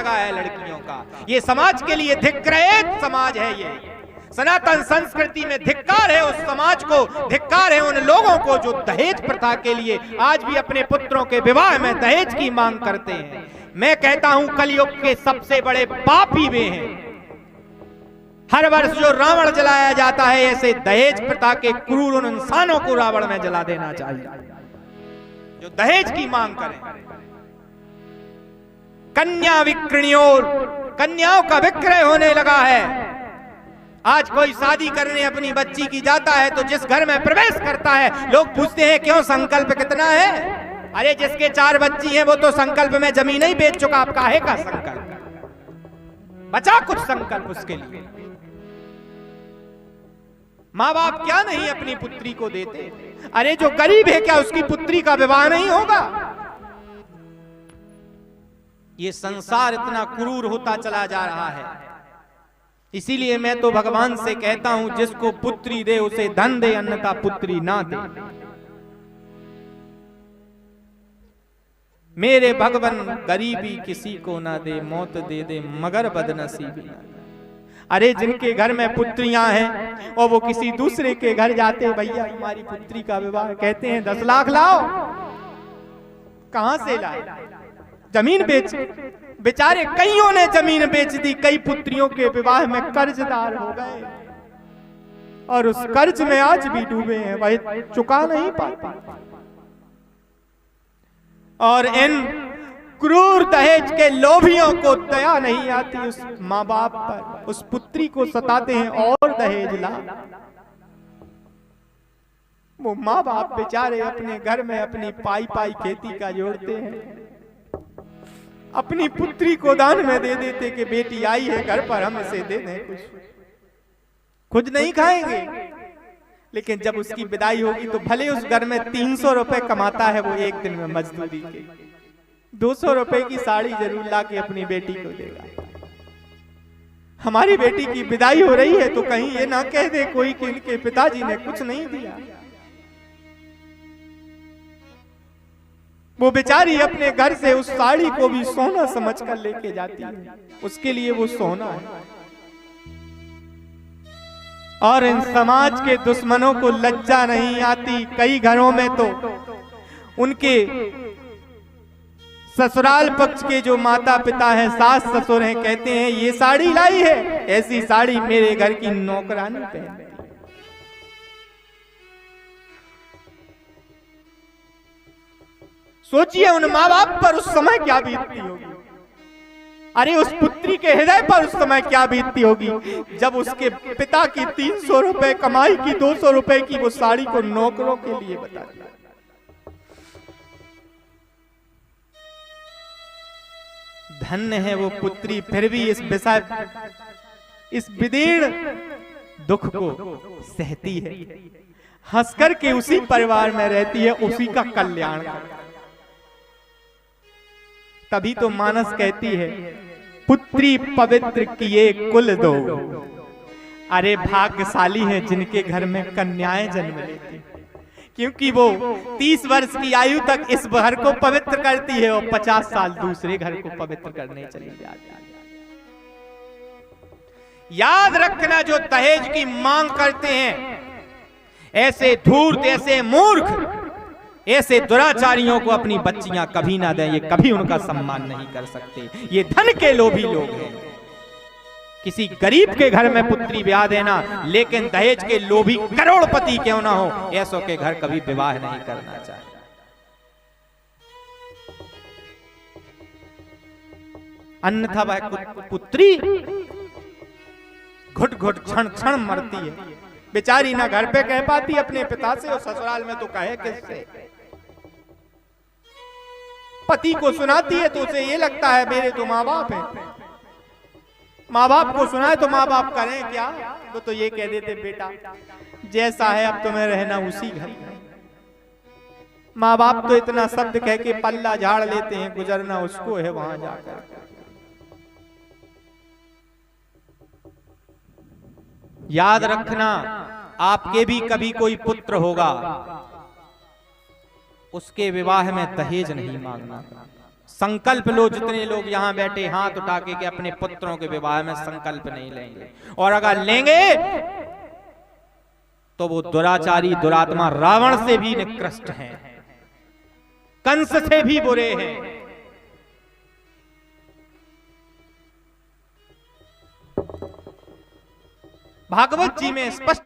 लगा है लड़कियों का। ये समाज के लिए धिक्कृत समाज है। ये सनातन संस्कृति में धिक्कार है उस समाज को, धिक्कार है उन लोगों को जो दहेज प्रथा के लिए आज भी अपने पुत्रों के विवाह में दहेज की मांग करते हैं। मैं कहता हूं कलयुग के सबसे बड़े पापी वे हैं। हर वर्ष जो रावण जलाया जाता है, ऐसे दहेज प्रथा के क्रूर उन इंसानों को रावण में जला देना चाहिए जो दहेज की मांग करें। कन्या विक्रयणों, कन्याओं का विक्रय होने लगा है। आज कोई शादी करने अपनी बच्ची की जाता है तो जिस घर में प्रवेश करता है लोग पूछते हैं क्यों, संकल्प कितना है? अरे जिसके 4 बच्ची हैं वो तो संकल्प में जमीन ही बेच चुका, आप काहे का संकल्प? बचा कुछ संकल्प उसके लिए? माँ बाप क्या नहीं अपनी पुत्री को देते? अरे जो गरीब है क्या उसकी पुत्री का विवाह नहीं होगा? ये संसार इतना क्रूर होता चला जा रहा है। इसीलिए मैं तो भगवान से कहता हूं जिसको पुत्री दे उसे धन दे, अन्यथा पुत्री ना दे। मेरे भगवान गरीबी किसी को ना दे, मौत दे दे मगर बदनसीबी ना दे। अरे जिनके घर में पुत्रियां हैं और वो किसी दूसरे के घर जाते, भैया हमारी पुत्री का विवाह, कहते हैं 10 लाख लाओ। कहां से लाए? जमीन बेच, बेचारे कईयों ने जमीन बेच दी, कई पुत्रियों के विवाह में कर्जदार हो गए और उस कर्ज में आज भी डूबे हैं, वही चुका नहीं पाते। और इन क्रूर दहेज के लोभियों को दया नहीं आती उस माँ बाप पर, उस पुत्री को सताते हैं और दहेज ला। वो माँ बाप बेचारे अपने घर में अपनी पाई पाई खेती का जोड़ते हैं, अपनी पुत्री को दान में दे देते कि बेटी आई है घर पर, हम इसे दे दें, कुछ खुद नहीं खाएंगे। लेकिन जब उसकी विदाई होगी तो भले उस घर में 300 रुपए कमाता है वो एक दिन में मजदूरी के, 200 रुपए की साड़ी जरूर ला के अपनी बेटी को देगा। हमारी बेटी की विदाई हो रही है तो कहीं ये ना कह दे कोई कि इनके पिताजी ने कुछ नहीं दिया। वो बेचारी अपने घर से उस साड़ी को भी सोना समझकर लेके जाती है, उसके लिए वो सोना है। और इन समाज के दुश्मनों को लज्जा नहीं आती। कई घरों में तो उनके ससुराल पक्ष के जो माता पिता हैं, सास ससुर हैं, कहते हैं ये साड़ी लाई है, ऐसी साड़ी मेरे घर की नौकरानी पहनती। सोचिए उन माँ बाप पर उस समय क्या बीतती होगी। अरे उस पुत्री के हृदय पर उस समय क्या बीतती होगी जब उसके पिता की 300 रुपए कमाई की 200 रुपए की वो साड़ी को नौकरों के लिए बता दिया। धन्य है वो पुत्री, फिर भी इस विषय, इस विदीर्ण दुख को सहती है, हंसकर के उसी परिवार में रहती है, उसी का कल्याण। तभी तो मानस कहती है पुत्री पवित्र किए कुल दो। अरे भाग्यशाली हैं जिनके घर में कन्याएं जन्म लेती, क्योंकि वो 30 वर्ष की आयु तक इस घर को पवित्र करती है और 50 साल दूसरे घर को पवित्र करने चली जाती है। याद रखना जो दहेज की मांग करते हैं, ऐसे धूर्त, ऐसे मूर्ख, ऐसे दुराचारियों को अपनी बच्चियां कभी ना दें। ये कभी उनका सम्मान नहीं कर सकते। ये धन के लोभी लोग हैं। किसी गरीब के घर में पुत्री ब्याह देना, लेकिन दहेज के लोभी करोड़पति क्यों ना हो, ऐसों के घर कभी विवाह नहीं करना चाहिए। अन्यथा वह पुत्री घुट घुट क्षण क्षण मरती है। बेचारी ना घर पे कह पाती अपने पिता से और ससुराल में तो कहे किससे। पति को सुनाती है तो उसे ये लगता है मेरे तो माँ बाप हैं। माँ बाप को सुनाए तो माँ बाप करें क्या, वो तो ये कह देते बेटा जैसा है अब तुम्हें रहना उसी घर में। माँ बाप तो इतना शब्द कह के पल्ला झाड़ लेते हैं, गुजरना उसको है वहां जाकर। याद रखना आपके भी कभी कोई पुत्र होगा, उसके विवाह में दहेज नहीं मांगना। संकल्प लो, जितने लोग यहाँ बैठे हाथ उठा के अपने पुत्रों के विवाह में संकल्प नहीं लेंगे, और अगर लेंगे तो वो दुराचारी दुरात्मा रावण से भी निकृष्ट हैं, कंस से भी बुरे हैं। भागवत जी में स्पष्ट